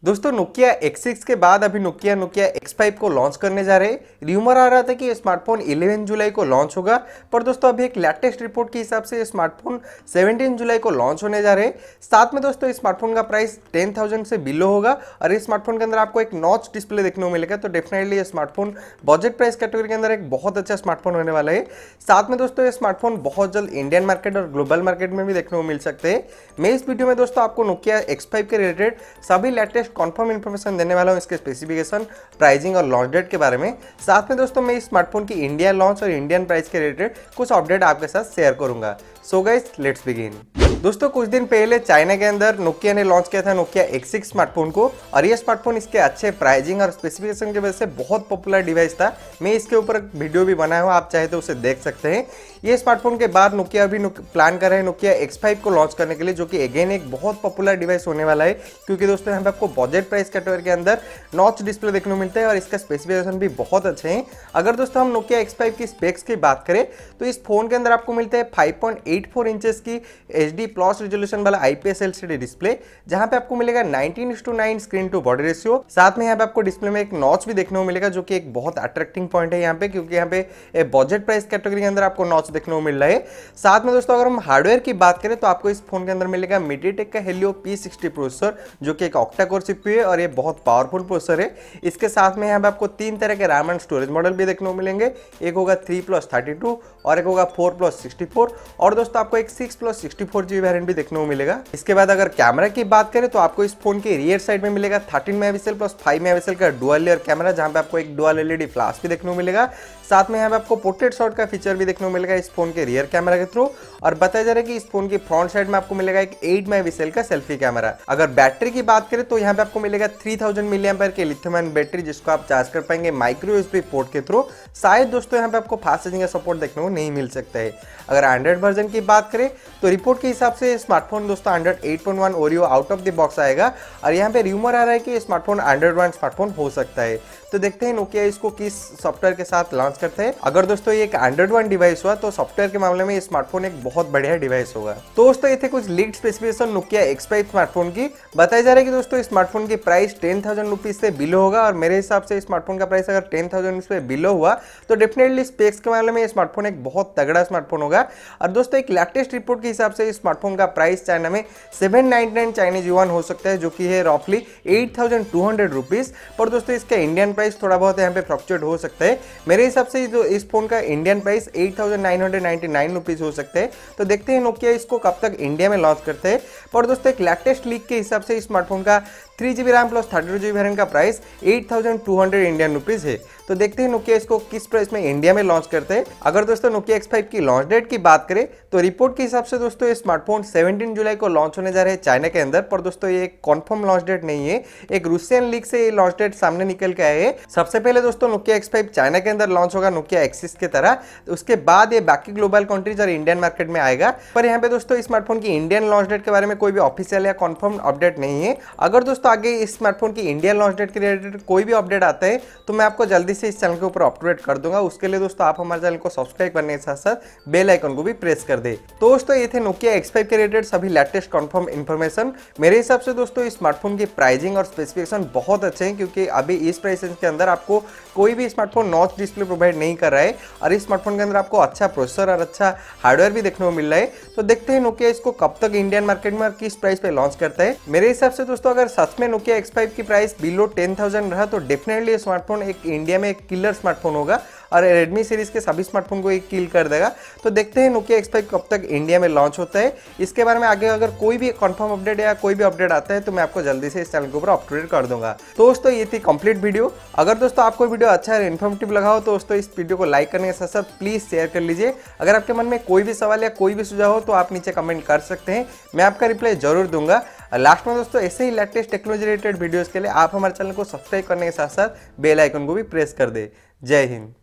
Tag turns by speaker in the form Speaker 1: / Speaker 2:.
Speaker 1: दोस्तों Nokia X6 के बाद अभी Nokia X5 को लॉन्च करने जा रहे हैं। र्यूमर आ रहा था कि ये स्मार्टफोन 11 जुलाई को लॉन्च होगा, पर दोस्तों अभी एक लेटेस्ट रिपोर्ट के हिसाब से ये स्मार्टफोन 17 जुलाई को लॉन्च होने जा रहे हैं। साथ में दोस्तों इस स्मार्टफोन का प्राइस 10,000 से बिलो होगा और इस स्मार्टफोन के अंदर आपको एक नॉच डिस्प्ले देखने को मिलेगा। तो डेफिनेटली ये स्मार्टफोन बजट प्राइस कैटेगरी के अंदर एक बहुत अच्छा स्मार्टफोन होने वाला है। साथ में दोस्तों ये स्मार्टफोन बहुत जल्द इंडियन मार्केट और ग्लोबल मार्केट में भी देखने को मिल सकते हैं। मैं इस वीडियो में दोस्तों आपको Nokia X5 के रिलेटेड सभी लेटेस्ट कॉन्फर्म इन्फॉर्मेशन देने वाला हूं, इसके स्पेसिफिकेशन, प्राइसिंग और लॉन्च डेट के बारे में। साथ में दोस्तों मैं इस स्मार्टफोन की इंडिया लॉन्च और इंडियन प्राइस के रिलेटेड कुछ अपडेट आपके साथ शेयर करूंगा। So guys let's begin. दोस्तों कुछ दिन पहले चाइना के अंदर नोकिया ने लॉन्च किया था Nokia X6 स्मार्टफोन को, और ये स्मार्टफोन इसके अच्छे प्राइसिंग और स्पेसिफिकेशन की वजह से बहुत पॉपुलर डिवाइस था। मैं इसके ऊपर वीडियो भी बनाया हूँ, आप चाहे तो उसे देख सकते हैं। ये स्मार्टफोन के बाद नोकिया अभी प्लान कर रहे हैं Nokia X5 को लॉन्च करने के लिए, जो कि अगेन एक बहुत पॉपुलर डिवाइस होने वाला है, क्योंकि दोस्तों यहाँ पे आपको बजट प्राइस कैटेगरी के अंदर नॉच डिस्प्ले देखने को मिलता है और इसका स्पेसिफिकेशन भी बहुत अच्छे हैं। अगर दोस्तों हम Nokia X5 की स्पेक्स की बात करें तो इस फोन के अंदर आपको मिलता है 5.84 इंचेस की HD प्लस रेजोल्यूशन वाला IPS LCD डिस्प्ले, जहां पे आपको मिलेगा 19:9 स्क्रीन टू बॉडी रेशियो। साथ में यहाँ पे आपको डिस्प्ले में एक नॉच भी देखने को मिलेगा, जो कि एक बहुत अट्रैक्टिंग पॉइंट है यहाँ पे, क्योंकि यहाँ पे बजट प्राइस कैटेगरी के अंदर आपको नॉच देखने को मिल रहा है। साथ में दोस्तों अगर हम हार्डवेयर की बात करें तो आपको इस फोन के अंदर मिलेगा मीडियाटेक का Helio P60 प्रोसेसर, जो कि एक ऑक्टा कोर CPU है और ये बहुत पावरफुल प्रोसेसर है। इसके साथ में यहाँ पे आपको 3 तरह के रैम एंड स्टोरेज मॉडल भी देखने को मिलेंगे। एक होगा 3+32 और एक होगा 4+64, और दोस्तों आपको एक 6+64 GB वेरिएंट भी देखने को मिलेगा। इसके बाद अगर कैमरा की बात करें तो आपको इस फोन के रियर साइड में मिलेगा 13 मेगापिक्सल प्लस 5 मेगापिक्सल का डुअल लेयर कैमरा, जहां पे आपको एक डुअल LED फ्लैश भी देखने को मिलेगा। साथ में यहाँ पे आपको पोर्ट्रेट शॉट का फीचर भी देखने को मिलेगा इस फोन के रियर कैमरा के थ्रू। और बताया जा रहा है कि इस फोन की फ्रंट साइड में आपको मिलेगा एक 8 मेगापिक्सल का सेल्फी कैमरा। अगर बैटरी की बात करें तो यहाँ पे आपको मिलेगा 3000 mAh के लिथियम आयन बैटरी, जिसको आप चार्ज कर पाएंगे माइक्रो USB पोर्ट के थ्रू। शायद दोस्तों यहाँ पे आपको फास्ट चार्जिंग का सपोर्ट देखने को नहीं मिल सकता है। अगर एंड्रॉइड वर्जन की बात करें तो रिपोर्ट के हिसाब से स्मार्टफोन दोस्तों Android 8.1 Oreo out of the box आएगा, और यहाँ पे र्यूमर आ रहा है कि स्मार्टफोन एंड्रॉइड 1 स्मार्टफोन हो सकता है। तो देखते हैं नोकिया इसको किस सॉफ्टवेयर के साथ लॉन्च करते हैं। अगर दोस्तों ये एक एंड्रॉइड 1 डिवाइस हुआ तो सॉफ्टवेयर के मामले में ये स्मार्टफोन एक बहुत बढ़िया डिवाइस होगा। तो दोस्तों ये थे कुछ leaked specification Nokia X5 smartphone की। बताया जा रहा है कि दोस्तों स्मार्टफोन की प्राइस 10,000 रुपीज से बिलो होगा, और मेरे हिसाब से स्मार्टफोन का प्राइस अगर 10,000 से बिलो हुआ तो डेफिनेटली स्पेक्स के मामले में स्मार्टफोन एक बहुत तगड़ा स्मार्टफोन होगा। और दोस्तों एक लेटेस्ट रिपोर्ट के हिसाब से स्मार्टफोन का प्राइस चाइना में 799 चाइनीज युआन हो सकता है, जो कि है रफली 8,200 रुपीज। पर दोस्तों इसका इंडियन प्राइस थोड़ा बहुत यहाँ पे फ्लक्चुएट हो सकता है। मेरे हिसाब से जो इस फोन का इंडियन प्राइस 8,999 रुपीज हो सकते हैं। तो देखते हैं नोकिया इसको कब तक इंडिया में लॉन्च करते हैं। पर दोस्तों एक लेटेस्ट लीक के हिसाब से स्मार्टफोन का 3GB RAM plus 32GB variant का प्राइस 8,200 इंडियन रुपीज है। तो देखते हैं नोकिया इसको किस प्राइस में इंडिया में लॉन्च करते हैं। अगर दोस्तों Nokia X5 की लॉन्च डेट की बात करें तो रिपोर्ट के हिसाब से दोस्तों ये स्मार्टफोन 17 जुलाई को लॉन्च होने जा रहे हैं चाइना के अंदर। पर दोस्तों ये एक कंफर्म लॉन्च डेट नहीं है, एक रूसियन लीक से ये लॉन्च डेट सामने निकल के आए हैं। सबसे पहले दोस्तों Nokia X5 चाइना के अंदर लॉन्च होगा Nokia X6 की तरह, उसके बाद ये बाकी ग्लोबल कंट्रीज और इंडियन मार्केट में आएगा। पर यहाँ पे दोस्तों स्मार्टफोन की इंडियन लॉन्च डेट के बारे में कोई भी ऑफिशियल या कंफर्म अपडेट नहीं है। अगर दोस्तों आगे इस स्मार्टफोन की इंडियन लॉन्च डेट के रिलेटेड कोई भी अपडेट आता है तो मैं आपको जल्दी से इस चैनल के ऊपर अपडेट कर दूंगा। उसके लिए दोस्तों आप हमारे चैनल को सब्सक्राइब करने के साथ साथ बेल आइकन को भी प्रेस कर दे। तो दोस्तों ये थे Nokia X5 के रिलेटेड सभी लेटेस्ट कंफर्म इन्फॉर्मेशन। मेरे हिसाब से दोस्तों इस स्मार्टफोन की प्राइसिंग और स्पेसिफिकेशन बहुत अच्छे हैं, क्योंकि अभी इस प्राइस रेंज के अंदर आपको कोई भी स्मार्टफोन नॉच डिस्प्ले प्रोवाइड नहीं कर रहा है, और इस स्मार्टफोन के अंदर आपको अच्छा प्रोसेसर और अच्छा हार्डवेयर भी देखने को मिल रहा है। तो देखते हैं Nokia इसको कब तक इंडियन मार्केट में और किस प्राइस पे लॉन्च करता है। मेरे हिसाब से दोस्तों अगर सच में Nokia X5 की प्राइस बिलो 10,000 रहा तो डेफिनेटली स्मार्टफोन एक इंडिया में एक किलर स्मार्टफोन होगा, और रेडमी सीरीज के सभी स्मार्टफोन को एक किल कर देगा। तो देखते हैं Nokia X5 कब तक इंडिया में लॉन्च होता है। इसके बारे में आगे अगर कोई भी कंफर्म अपडेट या कोई भी अपडेट आता है तो मैं आपको जल्दी से इस चैनल के ऊपर अपडेट कर दूंगा। तो दोस्तों ये थी कंप्लीट वीडियो। अगर दोस्तों आपको वीडियो अच्छा और इन्फॉर्मेटिव लगा हो तो दोस्तों इस वीडियो को लाइक करने के साथ साथ प्लीज शेयर कर लीजिए। अगर आपके मन में कोई भी सवाल या कोई भी सुझाव हो तो आप नीचे कमेंट कर सकते हैं, मैं आपका रिप्लाई जरूर दूंगा। लास्ट में दोस्तों ऐसे ही लेटेस्ट टेक्नोलॉजी रिलेटेड वीडियोस के लिए आप हमारे चैनल को सब्सक्राइब करने के साथ साथ बेल आइकन को भी प्रेस कर दे। जय हिंद।